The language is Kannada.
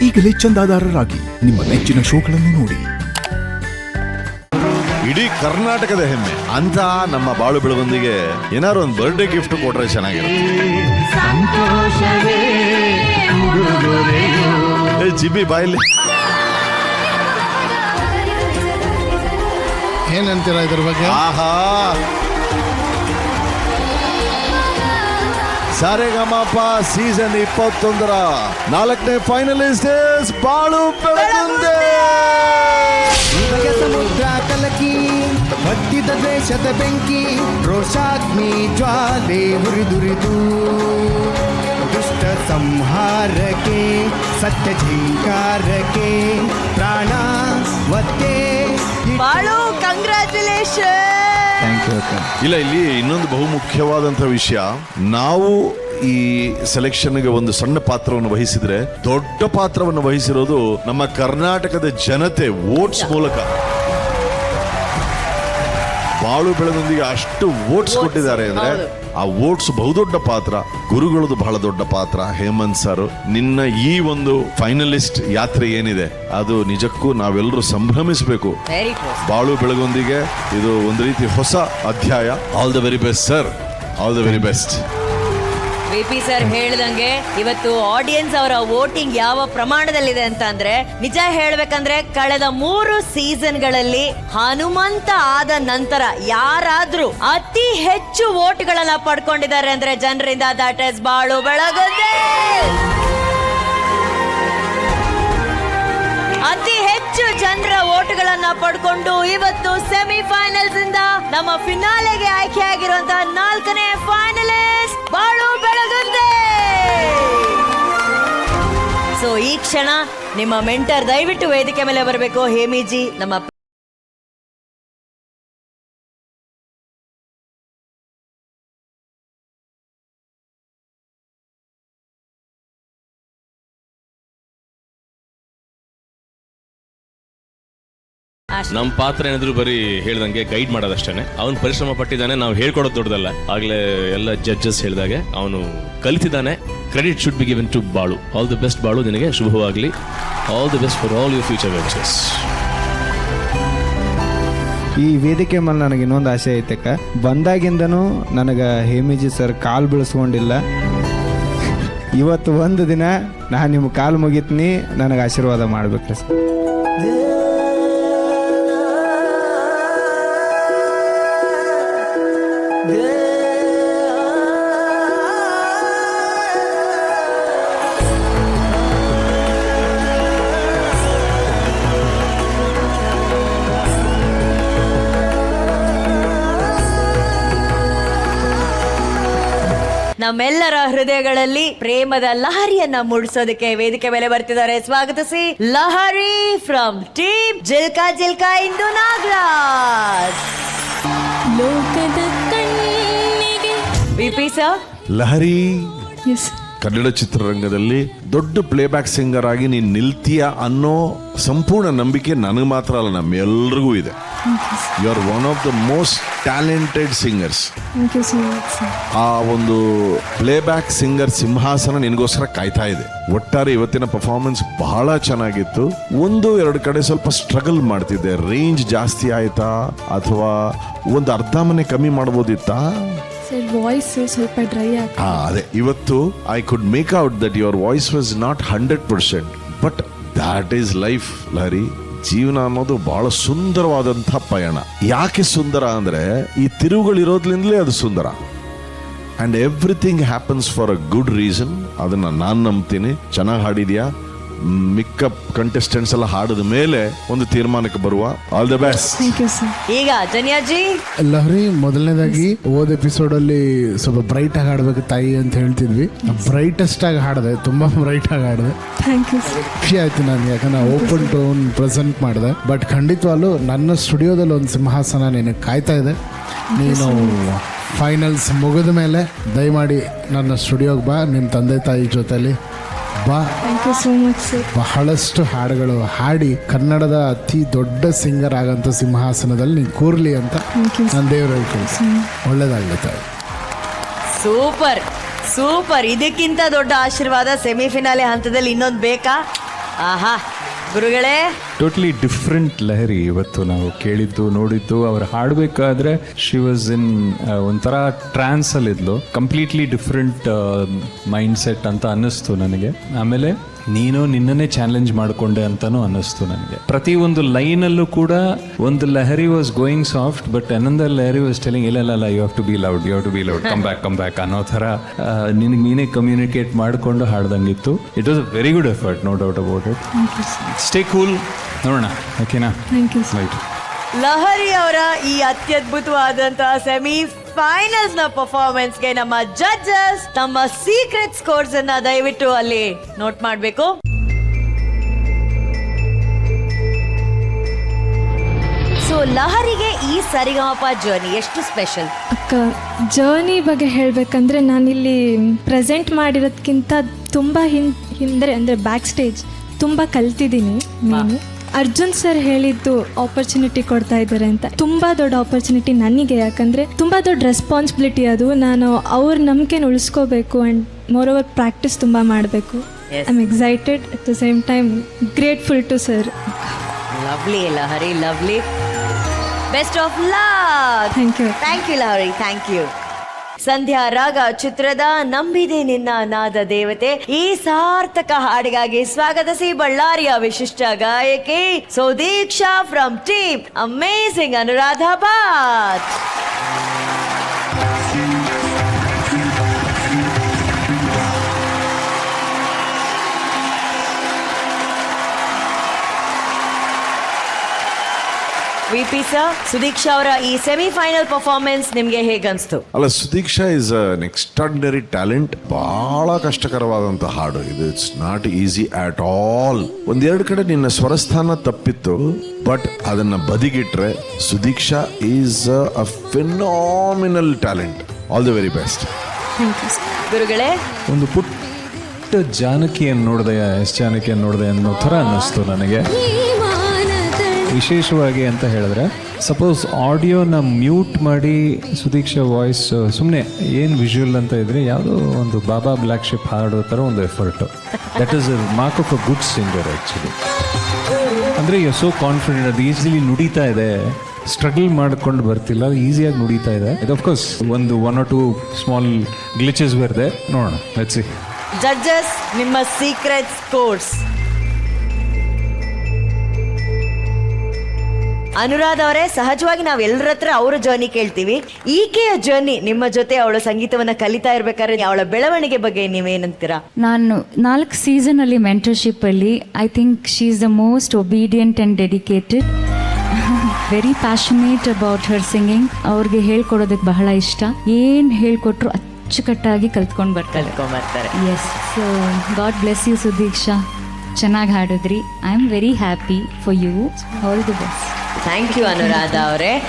ಈಗಲೇ ಚಂದಾದಾರರಾಗಿ ನಿಮ್ಮ ನೆಚ್ಚಿನ ಶೋಗಳನ್ನು ನೋಡಿ. ಇಡೀ ಕರ್ನಾಟಕದ ಹೆಮ್ಮೆ ಅಂತ ನಮ್ಮ ಬಾಳು ಬೆಳಗೊಂದಿಗೆ ಏನಾದ್ರು ಒಂದು ಬರ್ಡೇ ಗಿಫ್ಟ್ ಕೊಟ್ರೆ ಚೆನ್ನಾಗಿರುತ್ತೆ. ಜಿಬ್ಬಿ ಬಾಯಲ್ಲಿ ಏನಂತೀರಾ ಇದ್ರ ಬಗ್ಗೆ? ಆಹಾ, ಸಾರೆಗಮಪ ಸೀಸನ್ 21 4ನೇ ಫೈನಲಿಸ್ಟ್ ಬಾಳು ಬೆಳಗುಂದೆ. ಸಮುದ್ರ ಕಲಕಿ ಹೊತ್ತಿದ ದ್ವೇಷದ ಬೆಂಕಿ ರೋಷಾಗ್ನಿ ಜ್ವಾಲೆ ಹುರಿದುರಿದು ದುಷ್ಟ ಸಂಹಾರಕ್ಕೆ ಸತ್ಯ ಝೀಂಕಾರಕ್ಕೆ ಪ್ರಾಣ ಒತ್ತೆ ಬಾಳು. ಕಂಗ್ರ್ಯಾಚುಲೇಷನ್. ಇಲ್ಲ, ಇಲ್ಲಿ ಇನ್ನೊಂದು ಬಹುಮುಖ್ಯವಾದಂತಹ ವಿಷಯ, ನಾವು ಈ ಸೆಲೆಕ್ಷನ್ಗೆ ಒಂದು ಸಣ್ಣ ಪಾತ್ರವನ್ನು ವಹಿಸಿದ್ರೆ ದೊಡ್ಡ ಪಾತ್ರವನ್ನು ವಹಿಸಿರೋದು ನಮ್ಮ ಕರ್ನಾಟಕದ ಜನತೆ ವೋಟ್ಸ್ ಮೂಲಕ. ಬಾಳು ಬೆಳಗೊಂದಿಗೆ ಅಷ್ಟು ವೋಟ್ಸ್ ಕೊಟ್ಟಿದ್ದಾರೆ ಅಂದ್ರೆ ಆ ವೋಟ್ಸ್ ಬಹುದೊಡ್ಡ ಪಾತ್ರ. ಗುರುಗಳದು ಬಹಳ ದೊಡ್ಡ ಪಾತ್ರ. ಹೇಮಂತ್ ಸರ್, ನಿನ್ನ ಈ ಒಂದು ಫೈನಲಿಸ್ಟ್ ಯಾತ್ರೆ ಏನಿದೆ ಅದು ನಿಜಕ್ಕೂ ನಾವೆಲ್ಲರೂ ಸಂಭ್ರಮಿಸಬೇಕು. ಬಾಳು ಬೆಳಗೊಂದಿಗೆ ಇದು ಒಂದು ರೀತಿ ಹೊಸ ಅಧ್ಯಾಯ. All the very best sir, all the very best. VP sir ಹೇಳ್ದಂಗೆ ಇವತ್ತು ಆಡಿಯನ್ಸ್ ಅವರ ವೋಟಿಂಗ್ ಯಾವ ಪ್ರಮಾಣದಲ್ಲಿದೆ ಅಂತ ಅಂದ್ರೆ, ನಿಜ ಹೇಳ್ಬೇಕಂದ್ರೆ ಕಳೆದ 3 ಸೀಸನ್ಗಳಲ್ಲಿ ಹನುಮಂತ ಆದ ನಂತರ ಯಾರಾದ್ರೂ ಅತಿ ಹೆಚ್ಚು ವೋಟ್ಗಳನ್ನ ಪಡ್ಕೊಂಡಿದ್ದಾರೆ ಅಂದ್ರೆ ಜನರಿಂದ, ದಟ್ ಇಸ್ ಬಾಳು ಬೆಳಗೊಂದೆ. ಅತಿ ಹೆಚ್ಚು ಜನರ ವೋಟ್ಗಳನ್ನ ಪಡ್ಕೊಂಡು ಇವತ್ತು ಸೆಮಿಫೈನಲ್ಸ್ ಇಂದ ನಮ್ಮ ಫಿನಾಲೆಗೆ ಆಯ್ಕೆಯಾಗಿರುವಂತಹ 4ನೇ ಫೈನಲಿಸ್ಟ್ ಬಾಳು ಬೆಳಗುಂದೆ. ಸೊ ಈ ಕ್ಷಣ ನಿಮ್ಮ ಮೆಂಟರ್ ದಯವಿಟ್ಟು ವೇದಿಕೆ ಮೇಲೆ ಬರಬೇಕು. ಹೇಮಿಜಿ, ನಮ್ಮ ನಮ್ಮ ಪಾತ್ರ ಏನಾದ್ರು ಬರೀ ಹೇಳ್ದಂಗೆ ಗೈಡ್ ಮಾಡೋದಷ್ಟೇನೆ. ಅವನು ಪರಿಶ್ರಮ ಪಟ್ಟಿದ್ದಾನೆ, ನಾವು ಹೇಳ್ಕೊಡೋದು ದೊಡ್ಡದಲ್ಲ. ಆಗ್ಲೇ ಎಲ್ಲ ಜಡ್ಜಸ್ ಹೇಳಿದಾಗೆ ಅವನು ಕಲಿತಿದ್ದಾನೆ. Credit should be given to Balu. All the best Balu, ನಿನಗೆ ಶುಭವಾಗಲಿ. All the best for all your future ventures. ಈ ವೇದಿಕೆ ಮೇಲೆ ನನಗೆ ಇನ್ನೊಂದು ಆಸೆ ಐತಕ್ಕ. ಬಂದಾಗಿಂದನೂ ನನಗೆ ಹೇಮಿಜಿ ಸರ್ ಕಾಲು ಬೀಳಿಸ್ಕೊಂಡಿಲ್ಲ. ಇವತ್ತು ಒಂದು ದಿನ ನಾನು ನಿಮ್ಮ ಕಾಲು ಮುಗಿತೀನಿ, ನನಗೆ ಆಶೀರ್ವಾದ ಮಾಡ್ಬೇಕ್ರಿ ಸರ್. ನಮ್ಮೆಲ್ಲರ ಹೃದಯಗಳಲ್ಲಿ ಪ್ರೇಮದ ಲಹರಿಯನ್ನ ಮೂಡಿಸೋದಕ್ಕೆ ವೇದಿಕೆ ಮೇಲೆ ಬರ್ತಿದ್ದಾರೆ. ಸ್ವಾಗತಿಸಿ ಲಹರಿ ಫ್ರಮ್ ಟೀಮ್ ಜಿಲ್ಕಾ ಜಿಲ್ಕಾ ಇಂದು ನಾಗರಾಜ್. ವಿಪಿ ಸರ್, ಲಹರಿ ಕನ್ನಡ ಚಿತ್ರರಂಗದಲ್ಲಿ ದೊಡ್ಡ ಪ್ಲೇಬ್ಯಾಕ್ ಸಿಂಗರ್ ಆಗಿ ನೀನು ನಿಲ್ತೀಯ ಅನ್ನೋ ಸಂಪೂರ್ಣ ನಂಬಿಕೆ ನನಗೆ ಮಾತ್ರ ಅಲ್ಲ, ನಮ್ಮೆಲ್ರಿಗೂ ಇದೆ. You are one of the most talented singers. ಆ ಒಂದು ಪ್ಲೇಬ್ಯಾಕ್ ಸಿಂಗರ್ ಸಿಂಹಾಸನ ನಿನಗೋಸ್ಕರ ಕಾಯ್ತಾ ಇದೆ. ಒಟ್ಟಾರೆ ಇವತ್ತಿನ ಪರ್ಫಾರ್ಮೆನ್ಸ್ ಬಹಳ ಚೆನ್ನಾಗಿತ್ತು. 1-2 ಕಡೆ ಸ್ವಲ್ಪ ಸ್ಟ್ರಗಲ್ ಮಾಡ್ತಿದ್ದೆ. ರೇಂಜ್ ಜಾಸ್ತಿ ಆಯ್ತಾ ಅಥವಾ ಒಂದು ಅರ್ಧ ಮನೆ ಕಮ್ಮಿ ಮಾಡ್ಬೋದಿತ್ತಾ? ವಾಯ್ಸ್ ಸ್ವಲ್ಪ ಡ್ರೈ ಅದೇ ಇವತ್ತು I could make out that your voice was not 100%, but that is life. Lahari, ಜೀವನ ಅನ್ನೋದು ಬಹಳ ಸುಂದರವಾದಂಥ ಪಯಣ. ಯಾಕೆ ಸುಂದರ ಅಂದ್ರೆ ಈ ತಿರುವುಗಳಿರೋದ್ರಿಂದಲೇ ಅದು ಸುಂದರ. And everything happens for a good reason. ಅದನ್ನ ನಾನು ನಂಬ್ತೀನಿ. ಚೆನ್ನಾಗಿ ಹಾಡಿದ್ಯಾ. ಮಿಕ್ಕ ಕಂಟೆಸ್ಟೆಂಟ್ಸ್ ಎಲ್ಲ ಹಾಡಿದ ಮೇಲೆ ಒಂದು ತೀರ್ಮಾನಕ್ಕೆ ಬರುವ. All the best. ಈಗ ಜನಿಯಾಜಿ. ಲಹರಿ, ಮೊದಲನೇದಾಗಿ ಹೋದ ಎಪಿಸೋಡ್ ಅಲ್ಲಿ ಸ್ವಲ್ಪ ಬ್ರೈಟ್ ಆಗಿ ಹಾಡ್ಬೇಕು ತಾಯಿ ಅಂತ ಹೇಳ್ತಿದ್ವಿ. ಬ್ರೈಟೆಸ್ಟ್ ಆಗಿ ಹಾಡಿದೆ, ತುಂಬಾ ಬ್ರೈಟ್ ಆಗಿ ಹಾಡಿದೆ. ಖುಷಿ ಆಯ್ತು ನನಗೆ, ಯಾಕಂದ್ರೆ ಓಪನ್ ಟೋನ್ ಪ್ರೆಸೆಂಟ್ ಮಾಡಿದೆ. ಬಟ್ ಖಂಡಿತವಾಗ್ಲೂ ನನ್ನ ಸ್ಟುಡಿಯೋದಲ್ಲಿ ಒಂದು ಸಿಂಹಾಸನ ನಿನಗೆ ಕಾಯ್ತಾ ಇದೆ. ನೀನು ಫೈನಲ್ಸ್ ಮುಗಿದ ಮೇಲೆ ದಯಮಾಡಿ ನನ್ನ ಸ್ಟುಡಿಯೋಗೆ ಬಾ, ನಿಮ್ಮ ತಂದೆ ತಾಯಿ ಜೊತೆಲಿ ಬಾ. ಬಹಳಷ್ಟು ಹಾಡುಗಳು ಹಾಡಿ ಕನ್ನಡದ ಅತಿ ದೊಡ್ಡ ಸಿಂಗರ್ ಆಗಂತ ಸಿಂಹಾಸನದಲ್ಲಿ ನೀನು ಕೂರ್ಲಿ ಅಂತ ನಾನು ದೇವರಲ್ಲಿ ಕಳಿಸಿ. ಒಳ್ಳೇದಾಗ್ಲಿ. Super super. ಇದಕ್ಕಿಂತ ದೊಡ್ಡ ಆಶೀರ್ವಾದ ಸೆಮಿಫಿನಾಲೆ ಹಂತದಲ್ಲಿ ಇನ್ನೊಂದು ಬೇಕಾ? ಆಹಾ ಗುರುಗಳೇ, ಟೋಟ್ಲಿ ಡಿಫ್ರೆಂಟ್ ಲಹರಿ ಇವತ್ತು ನಾವು ಕೇಳಿದ್ದು ನೋಡಿದ್ದು. ಅವ್ರು ಹಾಡಬೇಕಾದ್ರೆ ಶಿ ವಾಸ್ ಇನ್ ಒಂಥರ ಟ್ರಾನ್ಸ್ ಅಲ್ಲಿ ಇದ್ಲು. ಕಂಪ್ಲೀಟ್ಲಿ ಡಿಫ್ರೆಂಟ್ ಮೈಂಡ್ ಸೆಟ್ ಅಂತ ಅನ್ನಿಸ್ತು ನನಗೆ. ಆಮೇಲೆ ನೀನು ನಿನ್ನನ್ನೇ ಚಾಲೆಂಜ್ ಮಾಡಿಕೊಂಡೆ ಅಂತಾನು ಅನ್ನಿಸ್ತು ನನಗೆ. ಪ್ರತಿ ಒಂದು ಲೈನಲ್ಲೂ ಕೂಡ ಒಂದು Lahari was going soft, but another Lahari was telling ಇಲ್ಲ you have to be loud, you have to be loud, come back ಅನ್ನೋ ಥರ ನಿನಗೆ ನೀನೇ ಕಮ್ಯುನಿಕೇಟ್ ಮಾಡಿಕೊಂಡು ಹಾಡ್ದಂಗಿತ್ತು. It was a very good effort, no doubt about it. Stay cool, ನೋಡೋಣ, ಓಕೆನಾ? Thank you sir. Right. Lahari ಅವರ ಈ ಅತ್ಯದ್ಭುತವಾದಂತಹ ಸೆಮಿ ಫೈನಲ್ಸ್ ನ ಪರ್ಫಾರ್ಮೆನ್ಸ್ಗೆ ನಮ್ಮ ಜಡ್ಜಸ್ ತಮ್ಮ ಸೀಕ್ರೆಟ್ ಸ್ಕೋರ್ಸ್ ಅನ್ನ ದಯವಿಟ್ಟು ಅಲ್ಲಿ ನೋಟ್ ಮಾಡಬೇಕು. ಸೊ ಲಹರಿಗೆ ಈ ಸರಿಗಮಪ ಜರ್ನಿ ಎಷ್ಟು ಸ್ಪೆಷಲ್? ಅಕ್ಕ, ಜರ್ನಿ ಬಗ್ಗೆ ಹೇಳಬೇಕಂದ್ರೆ ನಾನಿಲ್ಲಿ ಪ್ರೆಸೆಂಟ್ ಮಾಡಿರೋದಕ್ಕಿಂತ ತುಂಬ ಹಿಂದೆ ಅಂದರೆ ಬ್ಯಾಕ್ ಸ್ಟೇಜ್ ತುಂಬ ಕಲ್ತಿದ್ದೀನಿ. ಮೇನು ಅರ್ಜುನ್ ಸರ್ ಹೇಳಿದ್ದು ಆಪರ್ಚುನಿಟಿ ಕೊಡ್ತಾ ಇದ್ದಾರೆ ಅಂತ, ತುಂಬ ದೊಡ್ಡ ಆಪರ್ಚುನಿಟಿ ನನಗೆ. ಯಾಕಂದರೆ ತುಂಬ ದೊಡ್ಡ ರೆಸ್ಪಾನ್ಸಿಬಿಲಿಟಿ ಅದು. ನಾನು ಅವ್ರ ನಂಬಿಕೆನ ಉಳಿಸ್ಕೋಬೇಕು ಆ್ಯಂಡ್ ಮೋರ್ ಓವರ್ ಪ್ರಾಕ್ಟೀಸ್ ತುಂಬ ಮಾಡಬೇಕು. I am excited, at the same time grateful to sir. Lovely Lahari, lovely. Best of luck. Thank you Lahari, thank you. Sandhya Raga ಚಿತ್ರದ ನಂಬಿದೆ ನಿನ್ನ ನಾದ ದೇವತೆ ಈ ಸಾರ್ಥಕ ಹಾಡಿಗಾಗಿ ಸ್ವಾಗತಿಸಿ ಬಳ್ಳಾರಿಯ ವಿಶಿಷ್ಟ ಗಾಯಕಿ Sudiksha from team amazing Anuradha Bhat. VP sir, Sudiksha ಅವರ ಈ ಸೆಮಿಫೈನಲ್ ಪರ್ಫಾರ್ಮೆನ್ಸ್ ನಿಮ್ಗೆ ಹೇಗನ್ಸ್ತು? ಅಲ್ಲ, Sudiksha is an extraordinary talent. ಬಹಳ ಕಷ್ಟಕರವಾದಂತ ಹಾಡು ಇದು. It's not easy at all. ಒಂದೆರಡು ಕಡೆ ನಿನ್ನ ಸ್ವರಸ್ಥಾನ ತಪ್ಪಿತ್ತು, ಬಟ್ ಅದನ್ನ ಬದಿಗಿಟ್ರೆ Sudiksha is a phenomenal talent. All the very best. ಗುರುಗಳೇ, ಒಂದು ಪುಟ್ಟ ಜಾನಕಿಯನ್ನು ನೋಡಿದೆ, ಜಾನಕಿಯನ್ನು ನೋಡಿದೆ ಅನ್ನೋ ಥರ ಅನ್ನಿಸ್ತು ನನಗೆ. ವಿಶೇಷವಾಗಿ ಅಂತ ಹೇಳಿದ್ರೆ, ಸಪೋಸ್ ಆಡಿಯೋನ ಮ್ಯೂಟ್ ಮಾಡಿ ಸುದೀಕ್ಷಾ ವಾಯ್ಸ್ ಸುಮ್ಮನೆ ಏನು ವಿಜುವಲ್ ಅಂತ ಇದ್ರೆ ಯಾವುದೋ ಒಂದು ಬಾಬಾ ಬ್ಲ್ಯಾಕ್ ಶಿಪ್ ಹಾಡೋ ಥರ ಒಂದು effort. That is a mark of a good singer actually. ಅಂದರೆ ಯು ಸೋ ಕಾನ್ಫಿಡೆಂಟ್, ಅದು ಈಸಿಲಿ ನುಡಿತಾ ಇದೆ, ಸ್ಟ್ರಗಲ್ ಮಾಡ್ಕೊಂಡು ಬರ್ತಿಲ್ಲ, ಈಸಿಯಾಗಿ ನುಡಿತಾ ಇದೆ. ಇದು ಅಫ್ಕೋರ್ಸ್ ಒಂದು 1 or 2 ಸ್ಮಾಲ್ ಗ್ಲಿಚಸ್ ಬರ್ದೆ. ನೋಡೋಣ, ಲೆಟ್ಸ್ ಸಿ. ಜಡ್ಜಸ್, ನಿಮ್ಮ ಸೀಕ್ರೆಟ್ ಸ್ಕೋರ್ಸ್. ಅನುರಾಧ ಅವರೇ, ಸಹಜವಾಗಿ ನಾವು ಎಲ್ಲರ ಹತ್ರ ಅವರ ಜರ್ನಿ ಕೇಳ್ತೀವಿ. ಈಕೆಯ ಜರ್ನಿ, ನಿಮ್ಮ ಜೊತೆ ಅವಳ ಸಂಗೀತವನ್ನ ಕಲಿತಾ ಇರ್ಬೇಕಾದ್ರೆ ಅವಳ ಬೆಳವಣಿಗೆ ಬಗ್ಗೆ ನೀವೇನಂತೀರಾ? ನಾನು 4 ಸೀಸನ್ ಅಲ್ಲಿ ಮೆಂಟರ್ಶಿಪ್ ಅಲ್ಲಿ I think she is the most obedient and dedicated, very passionate about her singing. ಅವ್ರಿಗೆ ಹೇಳ್ಕೊಡೋದಕ್ಕೆ ಬಹಳ ಇಷ್ಟ. ಏನ್ ಹೇಳ್ಕೊಟ್ರು ಅಚ್ಚುಕಟ್ಟಾಗಿ ಕಲ್ತ್ಕೊಂಡು ಬರ್ತಾರೆ. Yes, so God bless you Sudiksha. ಚೆನ್ನಾಗಿ ಹಾಡಿದ್ರಿ. I am very happy for you. All the best. Thank you Anuradha ಅವರೇ.